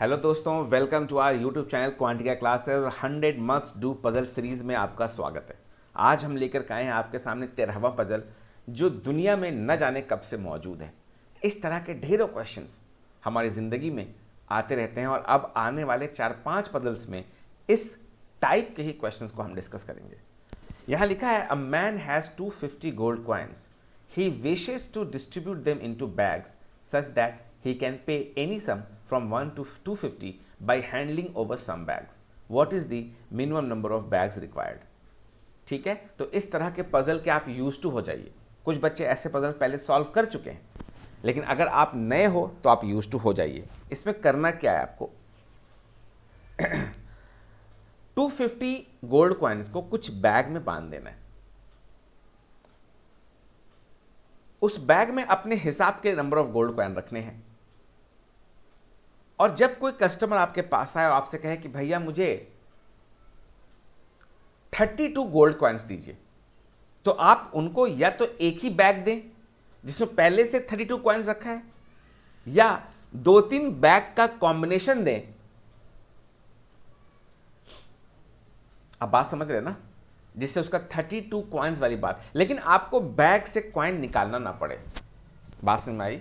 Hello दोस्तों, welcome to our YouTube channel Quantica classes और 100 must do puzzle series में आपका स्वागत है। आज हम लेकर के आए हैं आपके सामने 13वां पजल, जो दुनिया में न जाने कब से मौजूद है। इस तरह के ढेरों क्वेश्चंस हमारी ज़िंदगी में आते रहते हैं और अब आने वाले 4-5 पजल्स में इस टाइप के ही क्वेश्चंस को हम डिस्कस करेंगे। यहाँ लिखा है, a man has 250 gold coins, he wishes to distribute them into bags such that he can pay any sum from 1 to 250 by handling over some bags. What is the minimum number of bags required? ठीक है, तो इस तरह के puzzle के आप use to हो जाइए। कुछ बच्चे ऐसे पजल पहले सॉल्व कर चुके हैं, लेकिन अगर आप नए हो तो आप यूज टू हो जाइए। इसमें करना क्या है आपको 250 गोल्ड कॉइन्स को कुछ बैग में बांध देना है। उस बैग में अपने हिसाब के नंबर ऑफ गोल्ड कॉइन रखने हैं और जब कोई कस्टमर आपके पास आए और आपसे कहे कि भैया मुझे 32 गोल्ड कॉइन्स दीजिए, तो आप उनको या तो एक ही बैग दें जिसमें पहले से 32 कॉइन्स रखा है, या 2-3 बैग का कॉम्बिनेशन दें। आप बात समझ रहे हैं ना, जिससे उसका 32 कॉइन्स वाली बात, लेकिन आपको बैग से कॉइन निकालना ना पड़े। बात समझ में आई?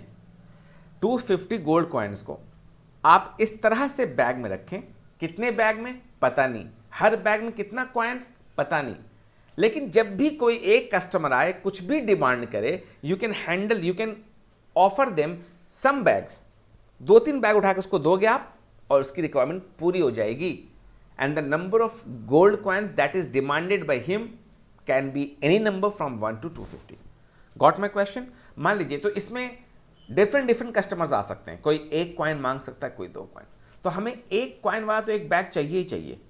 250 गोल्ड कॉइन्स को आप इस तरह से बैग में रखें। कितने बैग में पता नहीं, हर बैग में कितना कॉइन्स पता नहीं, लेकिन जब भी कोई एक कस्टमर आए, कुछ भी डिमांड करे, you can offer them some bags. 2-3 bag उठा के उसको दोगे आप और उसकी रिक्वायरमेंट पूरी हो जाएगी। And the number of gold coins that is demanded by him can be any number from 1 to 250। Got my question? मान लीजिए, तो इसमें डिफरेंट कस्टमर्स आ सकते हैं। कोई एक कॉइन मांग सकता है, कोई 2 कॉइन। तो हमें एक कॉइन वाला तो एक बैग चाहिए ही चाहिए।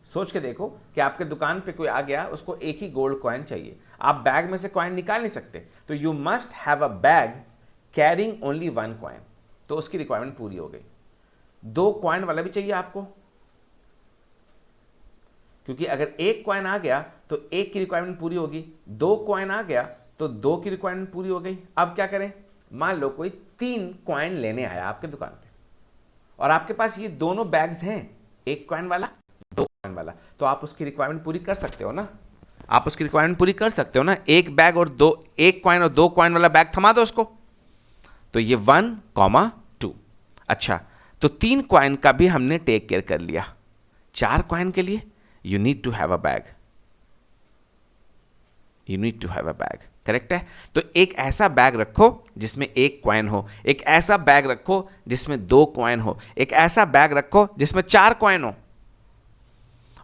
सोच के देखो कि आपके दुकान पे कोई आ गया, उसको एक ही गोल्ड कॉइन चाहिए, आप बैग में से कॉइन निकाल नहीं सकते, तो you must have a bag carrying only 1 coin. तो उसकी रिक्वायरमेंट पूरी हो गई। 2 कॉइन वाला भी चाहिए आपको, क्योंकि अगर एक कॉइन आ गया तो एक की रिक्वायरमेंट पूरी होगी, 2 कॉइन आ गया तो 2 की रिक्वायरमेंट पूरी हो गई। अब क्या करें? मान लो कोई 3 कॉइन लेने आया आपके दुकान पे और आपके पास ये दोनों बैग्स हैं, एक कॉइन वाला, 2 कॉइन वाला, तो आप उसकी रिक्वायरमेंट पूरी कर सकते हो ना। आप उसकी रिक्वायरमेंट पूरी कर सकते हो ना। एक बैग और एक कॉइन और 2 कॉइन वाला बैग थमा दो उसको। तो ये 1, 2। अच्छा, तो 3 कॉइन का भी हमने टेक केयर कर लिया। 4 कॉइन के लिए you need to have a bag. You need to have a bag, correct है। तो एक ऐसा बैग रखो जिसमें 1 कॉइन हो, एक ऐसा बैग रखो जिसमें 2 कॉइन हो, एक ऐसा बैग रखो जिसमें 4 कॉइन हो।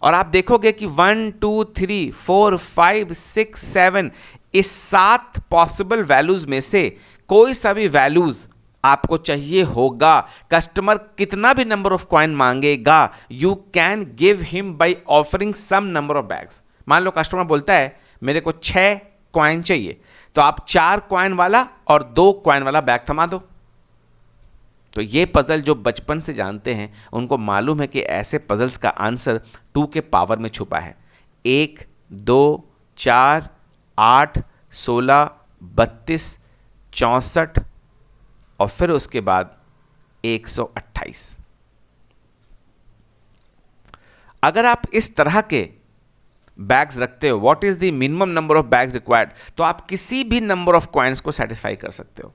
और आप देखोगे कि 1, 2, 3, 4, 5, 6, 7 इस 7 पॉसिबल वैल्यूज में से कोई सा भी वैल्यूज आपको चाहिए होगा। कस्टमर कितना भी नंबर ऑफ कॉइन मांगेगा, you can give him by offering some number of bags. मान लो कस्टमर बोलता है मेरे को 6 कॉइन चाहिए, तो आप 4 कॉइन वाला और 2 कॉइन वाला बैग थमा दो। तो ये पजल जो बचपन से जानते हैं उनको मालूम है कि ऐसे पजल्स का आंसर 2 के पावर में छुपा है। 1, 2, 4, 8, 16, 32, 64 और फिर उसके बाद 128। अगर आप इस तरह के बैग्स रखते हो, what is the minimum number of bags required, तो आप किसी भी नंबर ऑफ कॉइन्स को सेटिस्फाई कर सकते हो।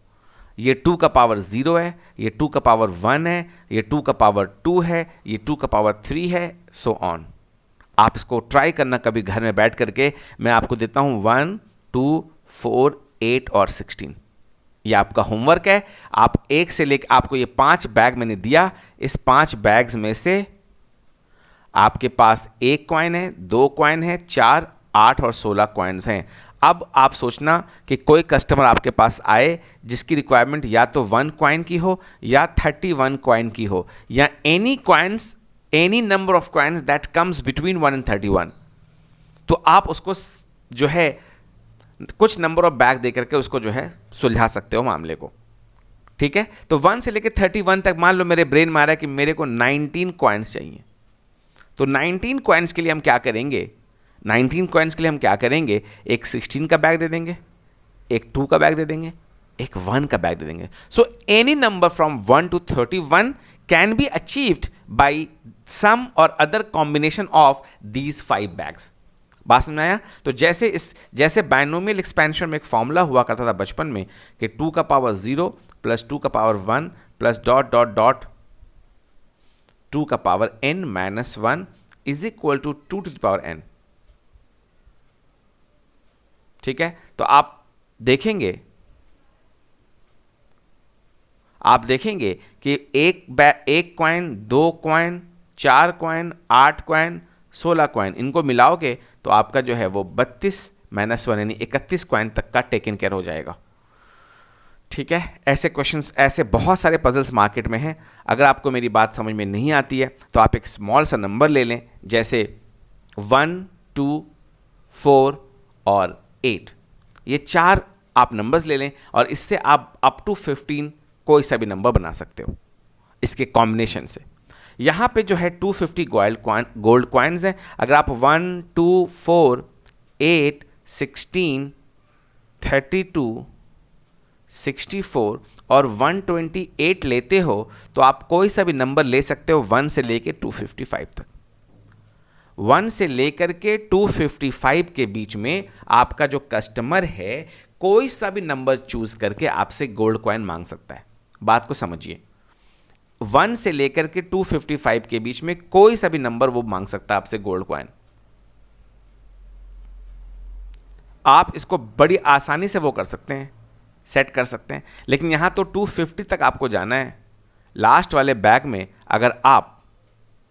ये 2 का पावर 0 है, ये 2 का पावर 1 है, ये 2 का पावर 2 है, ये 2 का पावर 3 है, सो ऑन। आप इसको ट्राई करना कभी घर में बैठ करके। मैं आपको देता हूं 1, 2, 4, 8 और 16। ये आपका होमवर्क है। आप 1 से लेकर, आपको ये 5 बैग मैंने दिया, इस 5 बैग्स में से आपके पास 1 कॉइन है, 2 कॉइन है, 4, 8 और 16 कॉइन्स हैं। अब आप सोचना कि कोई कस्टमर आपके पास आए जिसकी रिक्वायरमेंट या तो 1 कॉइन की हो या 31 कॉइन की हो, या any coins, any number of coins that comes between 1 and 31, तो आप उसको जो है कुछ नंबर ऑफ बैग दे करके उसको जो है सुलझा सकते हो मामले को। ठीक है, तो 1 से लेकर 31 तक मान लो मेरे ब्रेन में आ रहा है कि मेरे को 19 कॉइन्स चाहिए। तो 19 कॉइन्स के लिए हम क्या करेंगे? 19 कॉइन्स के लिए हम क्या करेंगे? एक 16 का बैग दे देंगे, एक 2 का बैग दे देंगे, एक 1 का बैग दे देंगे। So any number from 1 to 31 can be achieved by some or other combination of these 5 bags. बात समझ में आया? तो जैसे बाइनोमियल एक्सपेंशन में एक फॉर्मूला हुआ करता था बचपन में कि 2 का पावर 0 प्लस 2 का power 1 plus dot dot dot 2 का power n minus 1 is equal to 2 to the power n। ठीक है, तो आप देखेंगे कि एक coin, 2 coin, 4 coin, 8 coin, 16 coin, इनको मिलाओगे तो आपका जो है वो 32 माइनस 1 यानी 31 कॉइन तक का टेकन केयर हो जाएगा। ठीक है, ऐसे क्वेश्चंस, ऐसे बहुत सारे पजल्स मार्केट में हैं। अगर आपको मेरी बात समझ में नहीं आती है तो आप एक स्मॉल सा नंबर ले लें, जैसे 1, 2, 4 और 8, ये 4 आप नंबर्स ले लें और इससे आप अप टू 15 कोई सा भी नंबर बना सकते हो इसके कॉम्बिनेशन से। यहाँ पे जो है 250 गोल्ड कॉइन्स हैं। अगर आप 1, 2, 4, 8, 16, 32, 64 और 128 लेते हो तो आप कोई सा भी नंबर ले सकते हो 1 से लेके 255 तक। 1 से लेकर के 255 के बीच में आपका जो कस्टमर है कोई सा भी नंबर चूज करके आपसे गोल्ड कॉइन मांग सकता है। बात को समझिए, 1 से लेकर के 255 के बीच में कोई सा भी नंबर वो मांग सकता है आपसे गोल्ड कॉइन। आप इसको बड़ी आसानी से वो कर सकते हैं, सेट कर सकते हैं, लेकिन यहां तो 250 तक आपको जाना है। लास्ट वाले बैग में अगर आप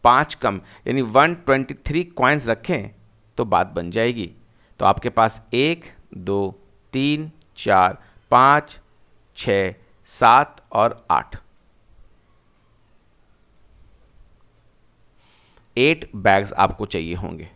5 कम यानी 123 कॉइन्स रखें तो बात बन जाएगी। तो आपके पास 1, 2, 3, 4, 5, 6, 7 और 8 8 बैग्स आपको चाहिए होंगे।